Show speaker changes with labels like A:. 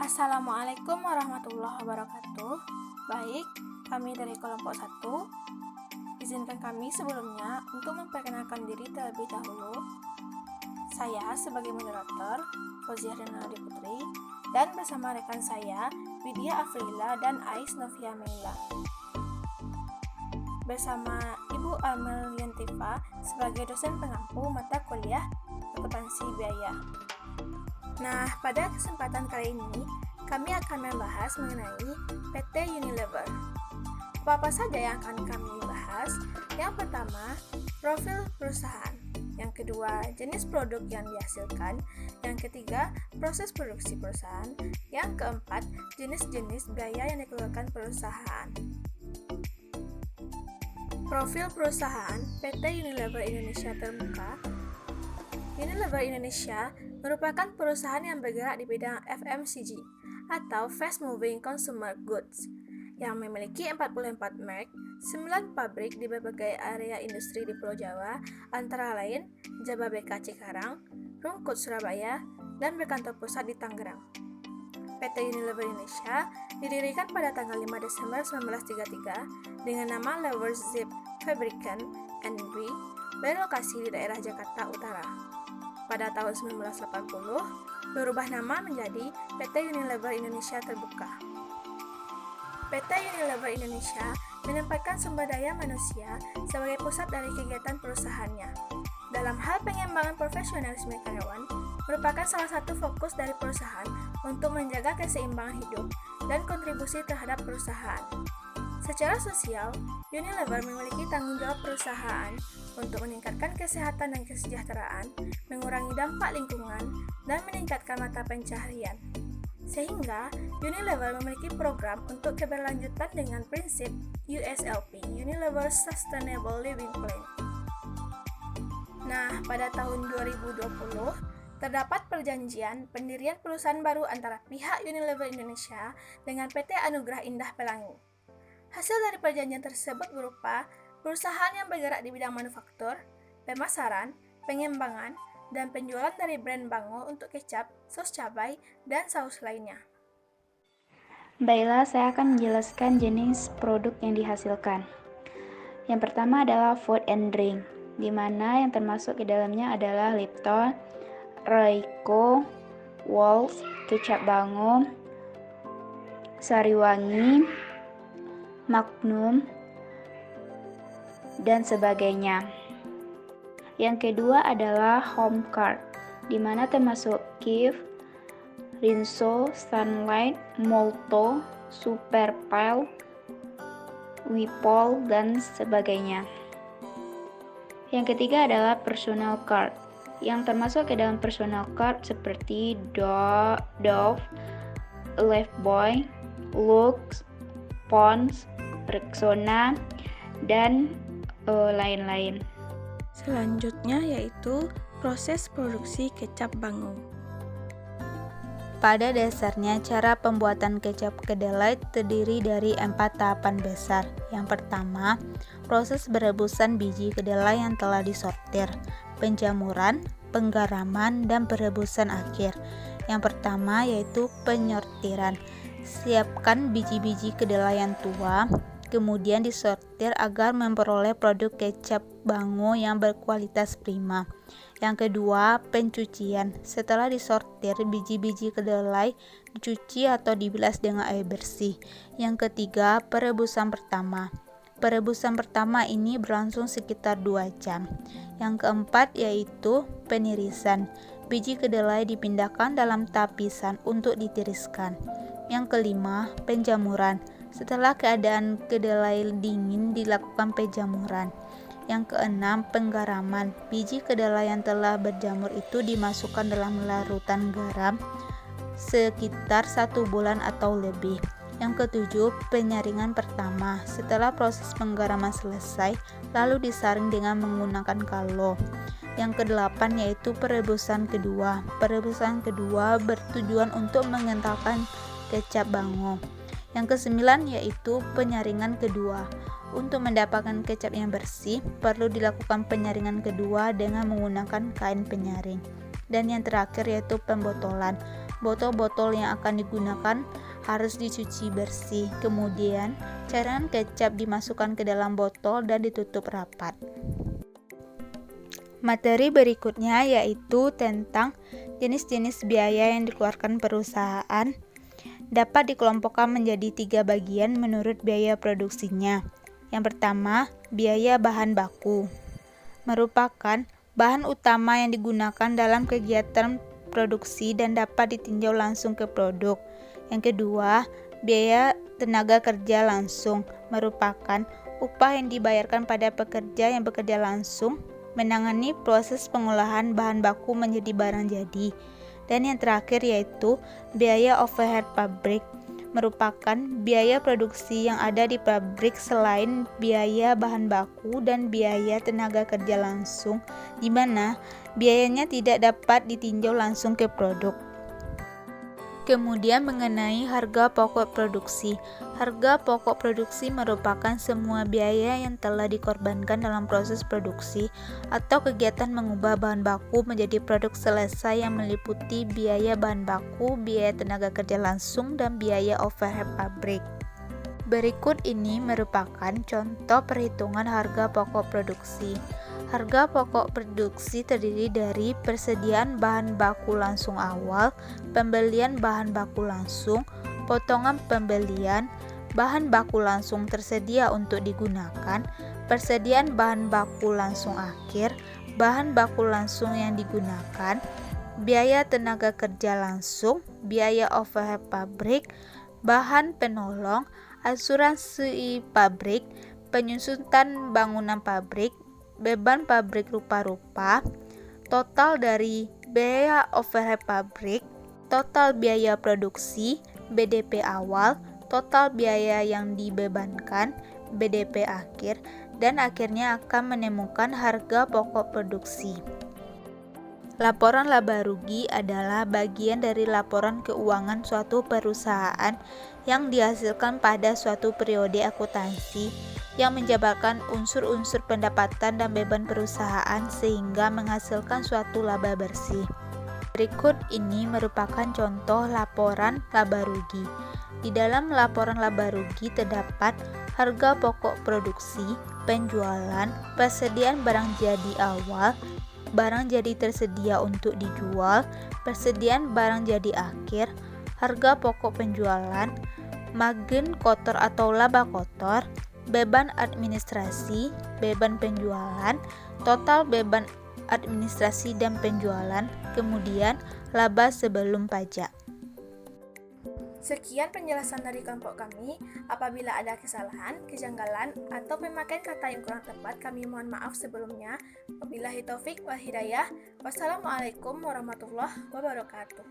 A: Assalamualaikum warahmatullahi wabarakatuh. Baik, kami dari kelompok 1. Izinkan kami sebelumnya untuk memperkenalkan diri terlebih dahulu. Saya sebagai moderator, Fauziah Renaldi Putri, dan bersama rekan saya, Widya Afrila dan Ais Novia Meila. Bersama Ibu Amel Yantifa sebagai dosen pengampu mata kuliah akuntansi biaya. Nah, pada kesempatan kali ini, kami akan membahas mengenai PT Unilever. Apa saja yang akan kami bahas? Yang pertama, profil perusahaan. Yang kedua, jenis produk yang dihasilkan. Yang ketiga, proses produksi perusahaan. Yang keempat, jenis-jenis biaya yang dikeluarkan perusahaan. Profil perusahaan PT Unilever Indonesia Terbuka. Unilever Indonesia merupakan perusahaan yang bergerak di bidang FMCG atau Fast Moving Consumer Goods yang memiliki 44 merek, 9 pabrik di berbagai area industri di Pulau Jawa, antara lain Jababeka Cikarang, Rungkut Surabaya, dan berkantor pusat di Tangerang. PT Unilever Indonesia didirikan pada tanggal 5 Desember 1933 dengan nama Lever Zip Fabricant N.V. berlokasi di daerah Jakarta Utara. Pada tahun 1980, berubah nama menjadi PT Unilever Indonesia Terbuka. PT Unilever Indonesia menempatkan sumber daya manusia sebagai pusat dari kegiatan perusahaannya. Dalam hal pengembangan profesionalisme karyawan, merupakan salah satu fokus dari perusahaan untuk menjaga keseimbangan hidup dan kontribusi terhadap perusahaan. Secara sosial, Unilever memiliki tanggung jawab perusahaan untuk meningkatkan kesehatan dan kesejahteraan, mengurangi dampak lingkungan, dan meningkatkan mata pencaharian. Sehingga, Unilever memiliki program untuk keberlanjutan dengan prinsip USLP, Unilever Sustainable Living Plan. Nah, pada tahun 2020, terdapat perjanjian pendirian perusahaan baru antara pihak Unilever Indonesia dengan PT Anugerah Indah Pelangi. Hasil dari perjanjian tersebut berupa perusahaan yang bergerak di bidang manufaktur, pemasaran, pengembangan, dan penjualan dari brand Bango untuk kecap, sos cabai, dan saus lainnya.
B: Baiklah, saya akan menjelaskan jenis produk yang dihasilkan. Yang pertama adalah food and drink, di mana yang termasuk ke dalamnya adalah Lipton, Royco, Wall's, kecap Bango, Sariwangi, Magnum, dan sebagainya. Yang kedua adalah home care, di mana termasuk Kiev, Rinso, Sunlight, Molto, Super Pile, Wipol, dan sebagainya. Yang ketiga adalah personal care, yang termasuk ke dalam personal care seperti Dove, Lifebuoy, Lux, Pond's, Rexona, dan lain-lain.
A: Selanjutnya yaitu proses produksi kecap Bango.
C: Pada dasarnya, cara pembuatan kecap kedelai terdiri dari 4 tahapan besar. Yang pertama, proses perebusan biji kedelai yang telah disortir, penjamuran, penggaraman, dan perebusan akhir. Yang pertama yaitu penyortiran. Siapkan biji-biji kedelai yang tua, kemudian disortir agar memperoleh produk kecap Bango yang berkualitas prima. Yang kedua, pencucian. Setelah disortir, biji-biji kedelai dicuci atau dibilas dengan air bersih. Yang ketiga, perebusan pertama. Perebusan pertama ini berlangsung sekitar 2 jam. Yang keempat yaitu penirisan. Biji kedelai dipindahkan dalam tapisan untuk ditiriskan. Yang kelima, penjamuran. Setelah keadaan kedelai dingin dilakukan penjamuran. Yang keenam, penggaraman. Biji kedelai yang telah berjamur itu dimasukkan dalam larutan garam sekitar 1 bulan atau lebih. Yang ketujuh, penyaringan pertama. Setelah proses penggaraman selesai, lalu disaring dengan menggunakan kalo. Yang kedelapan yaitu perebusan kedua. Perebusan kedua bertujuan untuk mengentalkan kecap Bango. Yang kesembilan yaitu penyaringan kedua. Untuk mendapatkan kecap yang bersih, perlu dilakukan penyaringan kedua dengan menggunakan kain penyaring. Dan yang terakhir yaitu pembotolan. botol-botol yang akan digunakan harus dicuci bersih. Kemudian, cairan kecap dimasukkan ke dalam botol dan ditutup rapat. Materi berikutnya yaitu tentang jenis-jenis biaya yang dikeluarkan perusahaan. Dapat dikelompokkan menjadi 3 bagian menurut biaya produksinya. Yang pertama, biaya bahan baku. Merupakan bahan utama yang digunakan dalam kegiatan produksi dan dapat ditinjau langsung ke produk. Yang kedua, biaya tenaga kerja langsung. Merupakan upah yang dibayarkan pada pekerja yang bekerja langsung menangani proses pengolahan bahan baku menjadi barang jadi. Dan yang terakhir yaitu biaya overhead pabrik, merupakan biaya produksi yang ada di pabrik selain biaya bahan baku dan biaya tenaga kerja langsung, di mana biayanya tidak dapat ditinjau langsung ke produk. Kemudian mengenai harga pokok produksi. Harga pokok produksi merupakan semua biaya yang telah dikorbankan dalam proses produksi atau kegiatan mengubah bahan baku menjadi produk selesai yang meliputi biaya bahan baku, biaya tenaga kerja langsung, dan biaya overhead pabrik. Berikut ini merupakan contoh perhitungan harga pokok produksi. Harga pokok produksi terdiri dari persediaan bahan baku langsung awal, pembelian bahan baku langsung, potongan pembelian, bahan baku langsung tersedia untuk digunakan, persediaan bahan baku langsung akhir, bahan baku langsung yang digunakan, biaya tenaga kerja langsung, biaya overhead pabrik, bahan penolong, asuransi pabrik, penyusutan bangunan pabrik, beban pabrik rupa-rupa, total dari biaya overhead pabrik, total biaya produksi, BDP awal, total biaya yang dibebankan, BDP akhir, dan akhirnya akan menemukan harga pokok produksi. Laporan laba rugi adalah bagian dari laporan keuangan suatu perusahaan yang dihasilkan pada suatu periode akuntansi yang menjabarkan unsur-unsur pendapatan dan beban perusahaan sehingga menghasilkan suatu laba bersih. Berikut ini merupakan contoh laporan laba rugi. Di dalam laporan laba rugi terdapat harga pokok produksi, penjualan, persediaan barang jadi awal, barang jadi tersedia untuk dijual, persediaan barang jadi akhir, harga pokok penjualan, margin kotor atau laba kotor, beban administrasi, beban penjualan, total beban administrasi dan penjualan, kemudian laba sebelum pajak.
A: Sekian penjelasan dari kelompok kami. Apabila ada kesalahan, kejanggalan, atau pemakaian kata yang kurang tepat, kami mohon maaf sebelumnya. Wabillahi taufik wal hidayah. Wassalamualaikum warahmatullahi wabarakatuh.